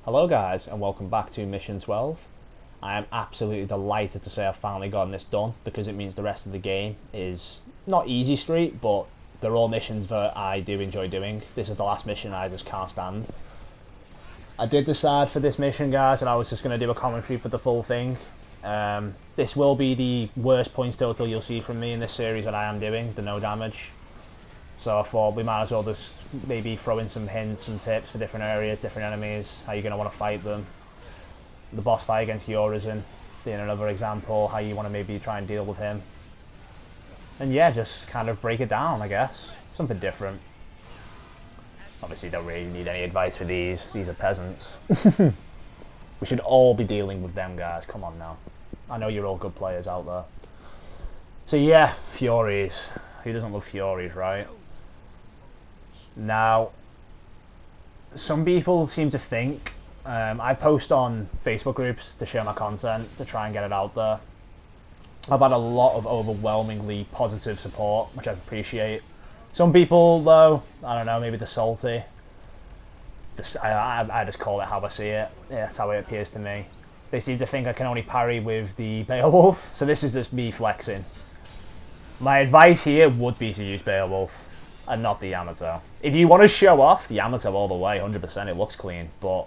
Hello guys and welcome back to Mission 12. I am absolutely delighted to say I've finally gotten this done because it means the rest of the game is not easy street, but they're all missions that I do enjoy doing. This is the last mission I just can't stand. I did decide for this mission, guys, that I was just going to do a commentary for the full thing. This will be the worst points total you'll see from me in this series that I am doing, the no damage. So I thought we might as well just maybe throw in some hints and tips for different areas, different enemies, how you're going to want to fight them. The boss fight against Urizen being another example, how you want to maybe try and deal with him. And yeah, just kind of break it down, I guess. Something different. Obviously don't really need any advice for these are peasants. We should all be dealing with them, guys, come on now. I know you're all good players out there. So yeah, Furies. Who doesn't love Furies, right? Now, some people seem to think, I post on Facebook groups to share my content, to try and get it out there. I've had a lot of overwhelmingly positive support, which I appreciate. Some people, though, I don't know, maybe they're salty. I just call it how I see it. Yeah, that's how it appears to me. They seem to think I can only parry with the Beowulf, so this is just me flexing. My advice here would be to use Beowulf and not the Yamato. If you want to show off, the Yamato all the way, 100%, it looks clean, but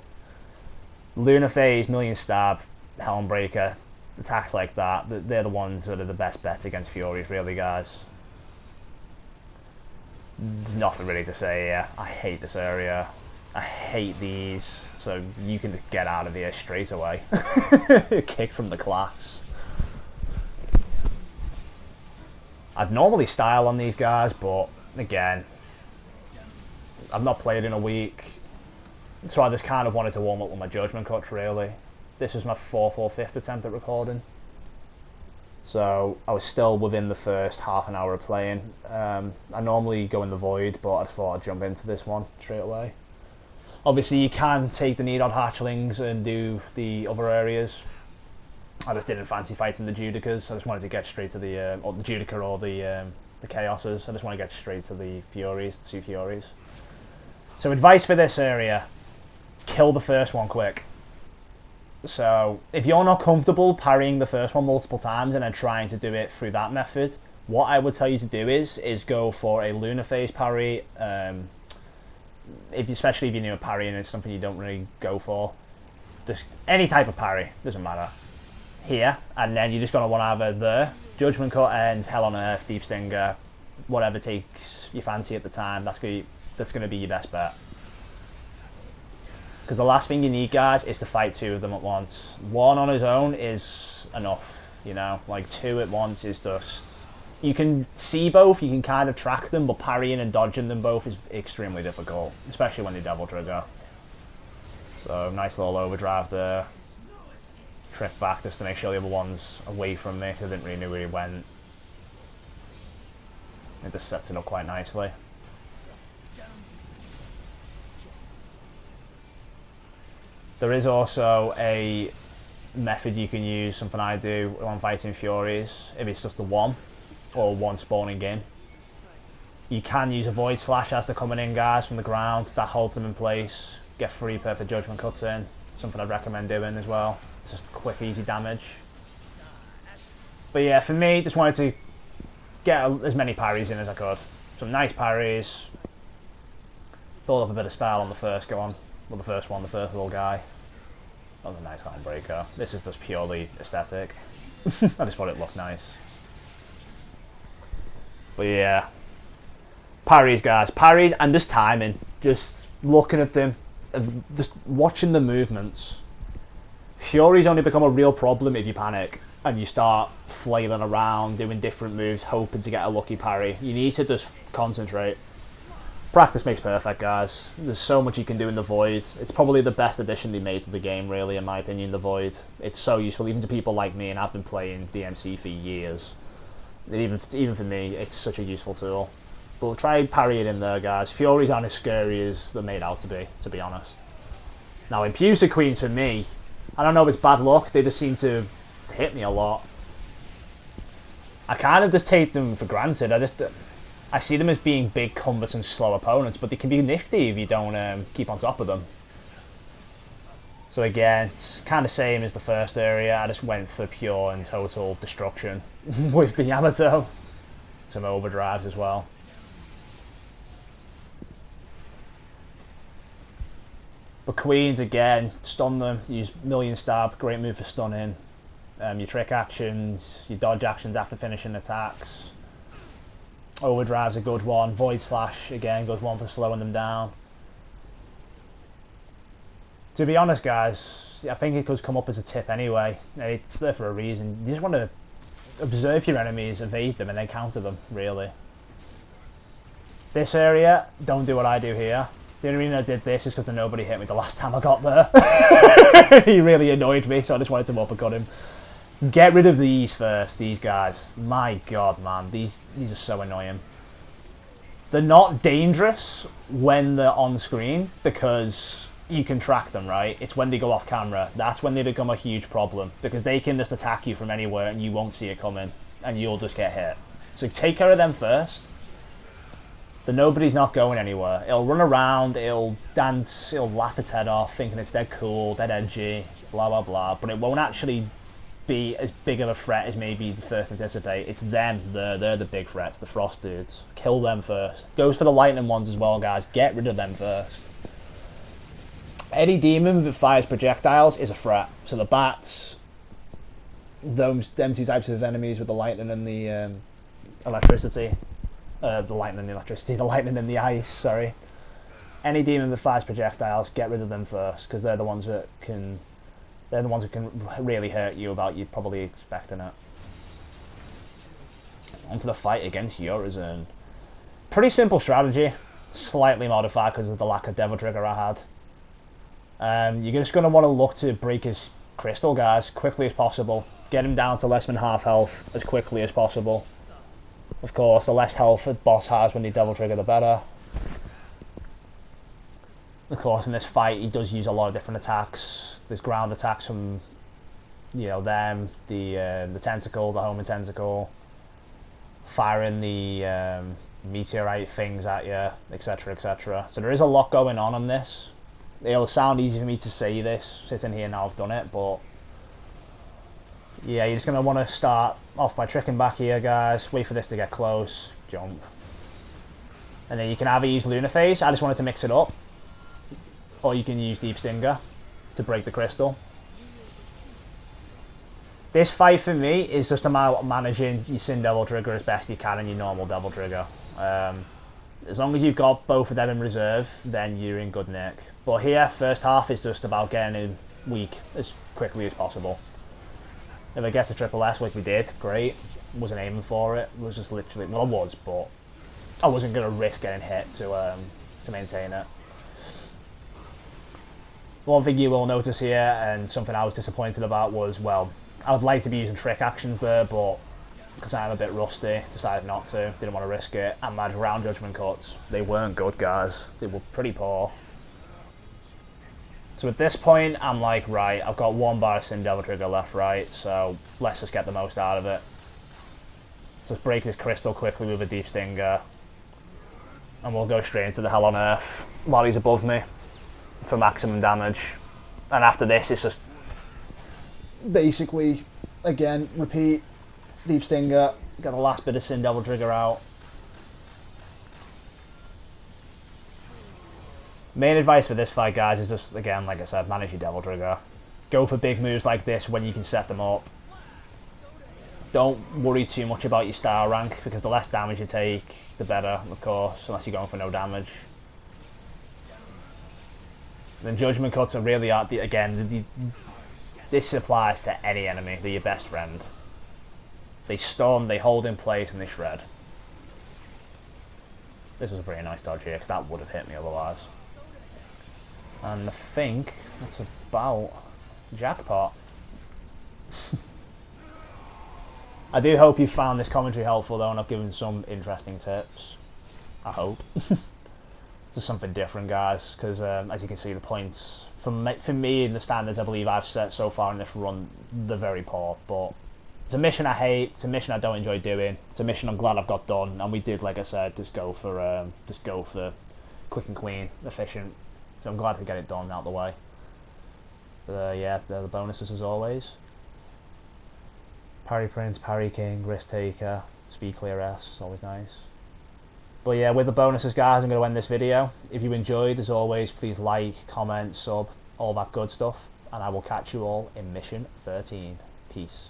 Lunar Phase, Million Stab, Helmbreaker, attacks like that, they're the ones that are the best bets against Furies, really, guys. There's nothing really to say here. I hate this area. I hate these, so you can just get out of here straight away. Kick from the class. I'd normally style on these guys, but again, I've not played in a week, so I just kind of wanted to warm up with my judgment cuts, really. This was my 4th or 5th attempt at recording, so I was still within the first half an hour of playing. I normally go in the void, but I thought I'd jump into this one straight away. Obviously you can take the Needod hatchlings and do the other areas. I just didn't fancy fighting the Judicas. I just wanted to get straight to the or the Judica or the Chaoses. I just want to get straight to the Furies, the 2 Furies. So advice for this area: kill the first one quick. So if you're not comfortable parrying the first one multiple times and then trying to do it through that method, what I would tell you to do is go for a Lunar Phase parry. Especially if you're new at parrying, it's something you don't really go for. Just any type of parry, doesn't matter. Here, and then you're just going to want to have the Judgment Cut and Hell on Earth, Deep Stinger, whatever takes your fancy at the time. That's going to be your best bet. Because the last thing you need, guys, is to fight 2 of them at once. 1 on his own is enough, you know, like 2 at once is just... You can see both, you can kind of track them, but parrying and dodging them both is extremely difficult, especially when they Devil Trigger. So, nice little overdrive there. Trip back just to make sure the other one's away from me, because I didn't really know where he went. It just sets it up quite nicely. There is also a method you can use, something I do when I'm fighting Furies, if it's just the one, or one spawning in. You can use a Void Slash as they're coming in, guys, from the ground. That holds them in place. Get 3 perfect Judgment Cuts in. Something I'd recommend doing as well. It's just quick, easy damage. But yeah, for me, just wanted to get as many parries in as I could. Some nice parries. Thought up a bit of style on the first go on. Well, the first one, the first little guy. That was a nice Homebreaker. This is just purely aesthetic. I just thought it looked nice. But yeah, parries, guys, parries, and just timing, just looking at them, just watching the movements. Furies only become a real problem if you panic and you start flailing around, doing different moves, hoping to get a lucky parry. You need to just concentrate. Practice makes perfect, guys. There's so much you can do in the Void. It's probably the best addition they made to the game, really, in my opinion, the Void. It's so useful, even to people like me, and I've been playing DMC for years. Even for me, it's such a useful tool. But try parrying in there, guys. Furies aren't as scary as they're made out to be honest. Now, Impuser Queens, for me, I don't know if it's bad luck, they just seem to hit me a lot. I kind of just take them for granted. I see them as being big, cumbersome, slow opponents, but they can be nifty if you don't keep on top of them. So again, it's kind of same as the first area. I just went for pure and total destruction with the Yamato. Some overdrives as well. But Queens again, stun them, use million stab, great move for stunning. Your trick actions, your dodge actions after finishing attacks. Overdrive's a good one. Void Slash again, good one for slowing them down. To be honest guys, I think it could come up as a tip anyway. It's there for a reason. You just want to observe your enemies, evade them and then counter them, really. This area, don't do what I do here. The only reason I did this is because nobody hit me the last time I got there. He really annoyed me, so I just wanted to uppercut him. Get rid of these first, these guys. My god, man, these are so annoying. They're not dangerous when they're on screen because you can track them, right? It's when they go off camera. That's when they become a huge problem because they can just attack you from anywhere and you won't see it coming and you'll just get hit. So take care of them first. The nobody's not going anywhere. It'll run around, it'll dance, it'll laugh its head off, thinking it's dead cool, dead edgy, blah blah blah, but it won't actually be as big of a threat as maybe you first anticipate. It's them, they're the big threats, the frost dudes. Kill them first. Goes for the lightning ones as well, guys. Get rid of them first. Any demon that fires projectiles is a threat. So the bats, them two types of enemies with the lightning and the electricity. The lightning and the electricity, the lightning and the ice, sorry. Any demon that fires projectiles, get rid of them first, because they're the ones that can really hurt you without you probably expecting it. Onto the fight against Urizen. Pretty simple strategy, slightly modified because of the lack of Devil Trigger I had. You're just going to want to look to break his crystal, guys, quickly as possible. Get him down to less than half health as quickly as possible. Of course, the less health a boss has when you Devil Trigger, the better. Of course, in this fight, he does use a lot of different attacks. There's ground attacks from, you know, them, the tentacle, the homing tentacle, firing the meteorite things at you, etc, etc. So there is a lot going on this. It'll sound easy for me to say this, sitting here now I've done it, but yeah, you're just going to want to start off by tricking back here, guys. Wait for this to get close. Jump. And then you can either use Lunar Phase. I just wanted to mix it up. Or you can use Deep Stinger to break the crystal. This fight for me is just about managing your Sin Devil Trigger as best you can and your normal Devil Trigger. As long as you've got both of them in reserve, then you're in good nick. But here, first half is just about getting him weak as quickly as possible. If I get to triple S like we did, great. Wasn't aiming for it. It was just literally, well I was, but I wasn't going to risk getting hit to maintain it. One thing you will notice here, and something I was disappointed about was, well, I would like to be using trick actions there, but because I'm a bit rusty, decided not to. Didn't want to risk it. And my round judgment cuts, they weren't good, guys. They were pretty poor. So at this point, I'm like, right, I've got one bar of Sin Devil Trigger left, right, so let's just get the most out of it. So let's break this crystal quickly with a Deep Stinger. And we'll go straight into the Hell on Earth while he's above me for maximum damage. And after this, it's just basically, again, repeat, Deep Stinger, get the last bit of Sin Devil Trigger out. Main advice for this fight, guys, is just, again, like I said, manage your Devil Trigger. Go for big moves like this when you can set them up. Don't worry too much about your star rank, because the less damage you take, the better, of course, unless you're going for no damage. Then Judgment Cuts are really, this applies to any enemy, they're your best friend. They stun, they hold in place, and they shred. This was a pretty nice dodge here, because that would have hit me otherwise. And I think that's about jackpot. I do hope you found this commentary helpful though, and I've given some interesting tips. I hope. Just something different, guys, because as you can see, the points for me in the standards I believe I've set so far in this run, they're very poor. But it's a mission I hate. It's a mission I don't enjoy doing. It's a mission I'm glad I've got done, and we did, like I said, just go for quick and clean, efficient. So I'm glad to get it done out of the way. Yeah, they're the bonuses as always. Parry Prince, Parry King, Risk Taker, Speed Clear S, it's always nice. But yeah, with the bonuses guys, I'm going to end this video. If you enjoyed, as always, please like, comment, sub, all that good stuff. And I will catch you all in Mission 13. Peace.